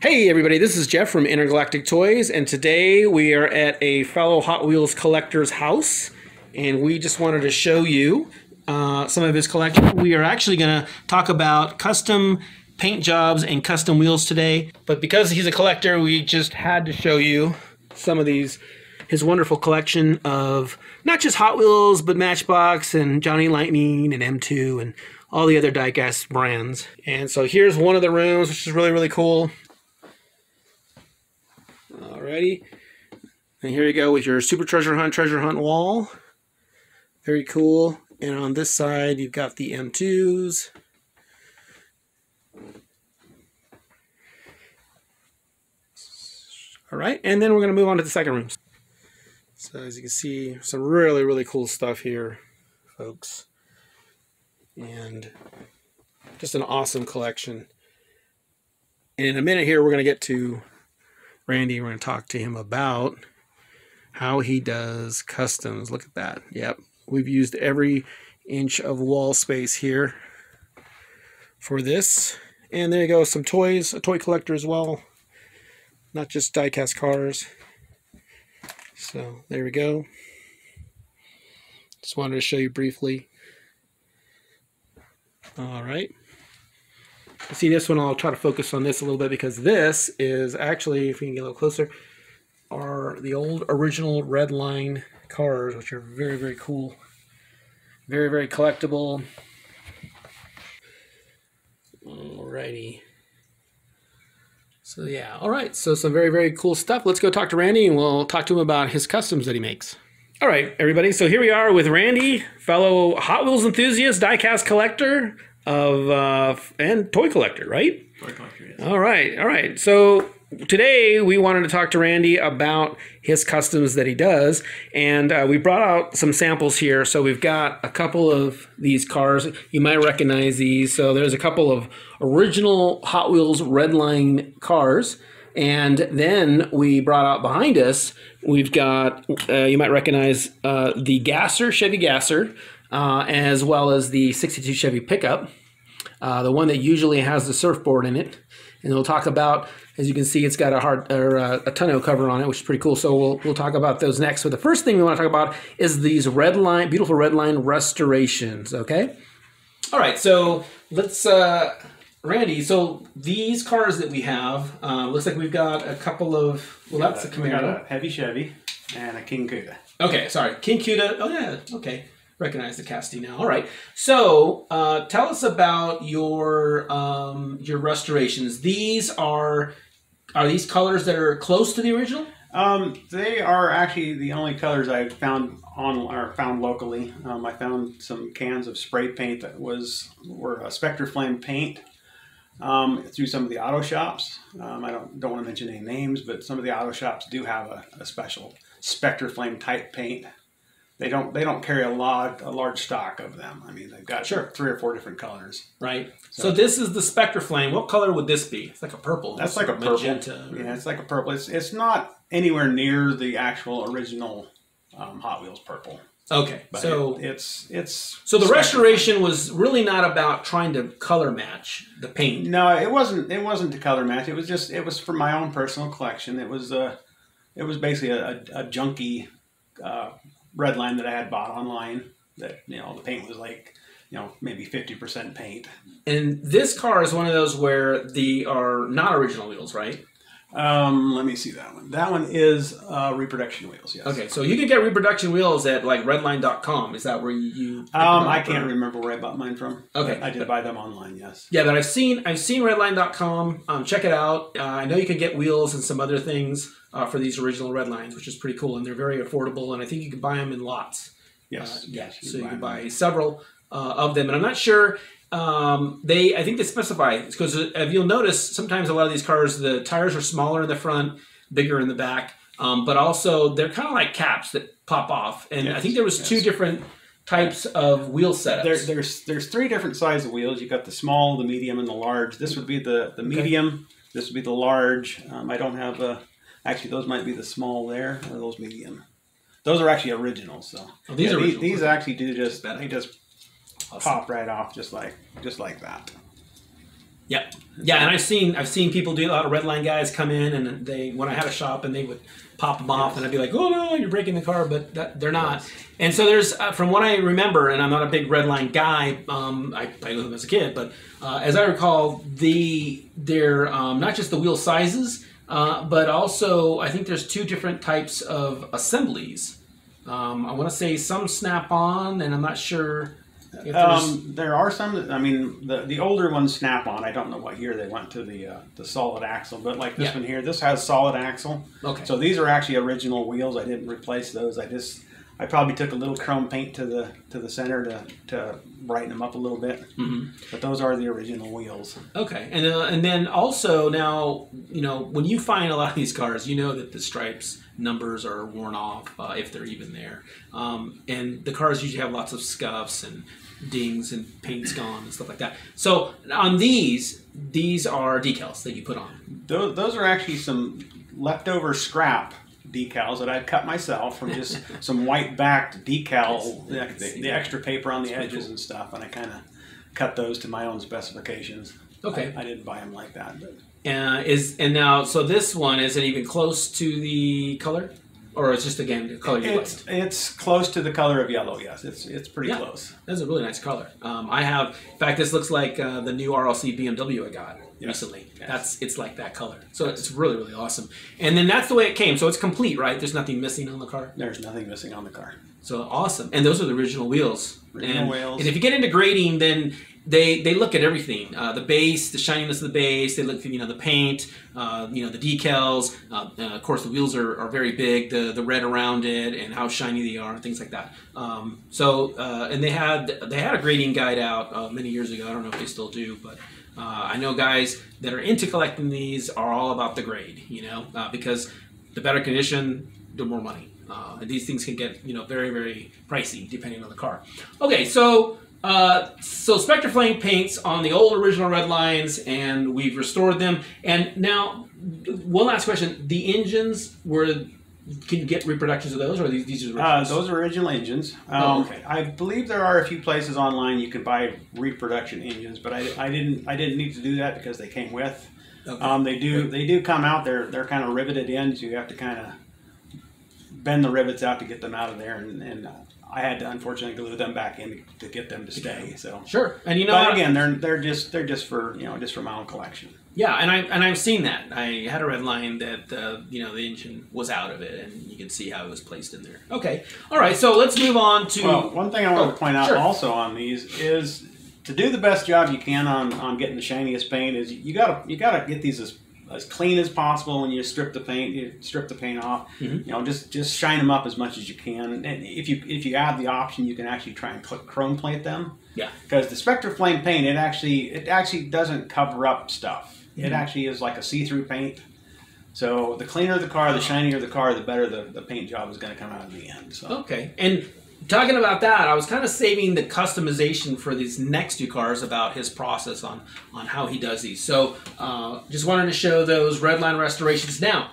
Hey everybody, this is Jeff from Intergalactic Toys, and today we are at a fellow Hot Wheels collector's house, and we just wanted to show you some of his collection. We are actually going to talk about custom paint jobs and custom wheels today, but because he's a collector, we just had to show you some of his wonderful collection of not just Hot Wheels, but Matchbox and Johnny Lightning and M2 and all the other Diecast brands. And so here's one of the rooms, which is really, really cool. Alrighty, and here you go with your Super Treasure Hunt wall. Very cool. And on this side, you've got the M2s. All right, and then we're going to move on to the second room. So as you can see, some really, really cool stuff here, folks. And just an awesome collection. And in a minute here, we're going to get to Randy. We're going to talk to him about how he does customs. Look at that. Yep. We've used every inch of wall space here for this. And there you go. Some toys. A toy collector as well. Not just die-cast cars. So there we go. Just wanted to show you briefly. All right. See, this one, I'll try to focus on this a little bit because this is actually, if we can get a little closer, are the old original Redline cars, which are very, very cool. Very, very collectible. Alrighty. So yeah, alright, so some very, very cool stuff. Let's go talk to Randy and we'll talk to him about his customs that he makes. Alright, everybody, so here we are with Randy, fellow Hot Wheels enthusiast, die-cast collector and toy collector, right? Toy collector, yes. All right. So today we wanted to talk to Randy about his customs that he does, and we brought out some samples here. So we've got a couple of these cars. You might recognize these. So there's a couple of original Hot Wheels Redline cars, and then we brought out behind us, we've got, you might recognize the Gasser, Chevy Gasser, as well as the 62 Chevy pickup, the one that usually has the surfboard in it. And we'll talk about, as you can see, it's got a tonneau cover on it, which is pretty cool. So we'll talk about those next. So the first thing we want to talk about is these Redline, beautiful Redline restorations. Okay. All right. So let's, Randy. So these cars that we have, looks like we've got a couple of. Well, that's a Camaro. We got a heavy Chevy and a King Cuda. Okay. Sorry, King Cuda. Oh yeah. Okay. Recognize the casting now. All right. So tell us about your restorations. These are these colors that are close to the original? They are actually the only colors I found found locally. I found some cans of spray paint that were a Spectre Flame paint through some of the auto shops. I don't want to mention any names, but some of the auto shops do have a special Spectre Flame type paint. They don't carry a large stock of them. I mean, they've got 3 or 4 different colors. Right. So this is the Spectre Flame. What color would this be? It's like a purple. That's like a purple. Magenta. Yeah, it's like a purple. It's not anywhere near the actual original Hot Wheels purple. Okay. But so so the restoration was really not about trying to color match the paint. No, it wasn't. It wasn't to color match. It was for my own personal collection. It was basically a junky Redline that I had bought online. That the paint was like maybe 50% paint. And this car is one of those where they are not original wheels, right? Let me see that one. That one is reproduction wheels. Yes. Okay, so you can get reproduction wheels at like redline.com. Is that where you I can't remember where I bought mine from. Okay, I did buy them online. Yes. Yeah, but I've seen redline.com. Check it out. I know you can get wheels and some other things for these original Redlines, which is pretty cool, and they're very affordable. And I think you can buy them in lots. Yes. So you can buy several of them, and I'm not sure. I think they specify, because if you'll notice, sometimes a lot of these cars, the tires are smaller in the front, bigger in the back, but also they're kind of like caps that pop off. And I think there was 2 different types of wheel setups. There's 3 different sizes of wheels. You've got the small, the medium, and the large. This would be the medium. Okay. This would be the large. I don't have actually those might be the small there, or those medium. Those are actually originals. So these actually do just pop right off just like that. Yep. Yeah, and I've seen people do, a lot of Redline guys come in, and they, when I had a shop, and they would pop them off, and I'd be like, oh no, you're breaking the car, but they're not. Yes. And so there's, from what I remember, and I'm not a big Redline guy, I played with them as a kid, but as I recall, they're not just the wheel sizes, but also I think there's 2 different types of assemblies. I want to say some snap-on, and I'm not sure. There are some. I mean, the older ones snap on. I don't know what year they went to the solid axle, but like this one here, this has solid axle. Okay. So these are actually original wheels. I didn't replace those. I probably took a little chrome paint to the center to brighten them up a little bit. Mm-hmm. But those are the original wheels. Okay, and then also now, you know, when you find a lot of these cars, you know that the stripes numbers are worn off, if they're even there, and the cars usually have lots of scuffs and dings and paint's gone and stuff like that. So on these are decals that you put on. Those are actually some leftover scrap decals that I'd cut myself from just some white backed decal, the extra paper on the edges and stuff, and I kind of cut those to my own specifications. Okay. I didn't buy them like that. But. So this one, is it even close to the color? Or it's just, again, the color you liked? It's close to the color of yellow, yes. It's pretty close. That's a really nice color. I have, in fact, this looks like the new RLC BMW I got recently. Yes. It's like that color. So it's really, really awesome. And then that's the way it came. So it's complete, right? There's nothing missing on the car? There's nothing missing on the car. So awesome. And those are the original wheels. Original wheels. And if you get into grading, then they look at everything. The base, the shininess of the base, they look at, the paint, the decals. Of course, the wheels are very big, the red around it and how shiny they are and things like that. And they had a grading guide out many years ago. I don't know if they still do, but I know guys that are into collecting these are all about the grade, because the better condition, the more money. And these things can get, very, very pricey depending on the car. Okay, so Spectre Flame paints on the old original Redlines, and we've restored them. And now, one last question: the engines can you get reproductions of those, or these are originals? Those are original engines. Okay. I believe there are a few places online you can buy reproduction engines, but I didn't need to do that because they came with. Okay. They do come out. They're kind of riveted in, so you have to kind of bend the rivets out to get them out of there, and I had to unfortunately glue them back in to get them to stay. So sure, and but again, they're just for just for my own collection. Yeah, and I've seen that. I had a Redline that the engine was out of it, and you can see how it was placed in there. Okay, all right. So let's move on to. Well, one thing I want to point out also on these is to do the best job you can on getting the shiniest paint is you gotta get these as clean as possible when you strip the paint off. Mm-hmm. Just shine them up as much as you can. And if you have the option, you can actually try and chrome plate them. Yeah. Because the Spectre Flame paint, it actually doesn't cover up stuff. Mm-hmm. It actually is like a see-through paint. So the cleaner the car, the shinier the car, the better the paint job is going to come out in the end. So. Okay. And talking about that, I was kind of saving the customization for these next 2 cars about his process on how he does these. So just wanted to show those Redline restorations. Now,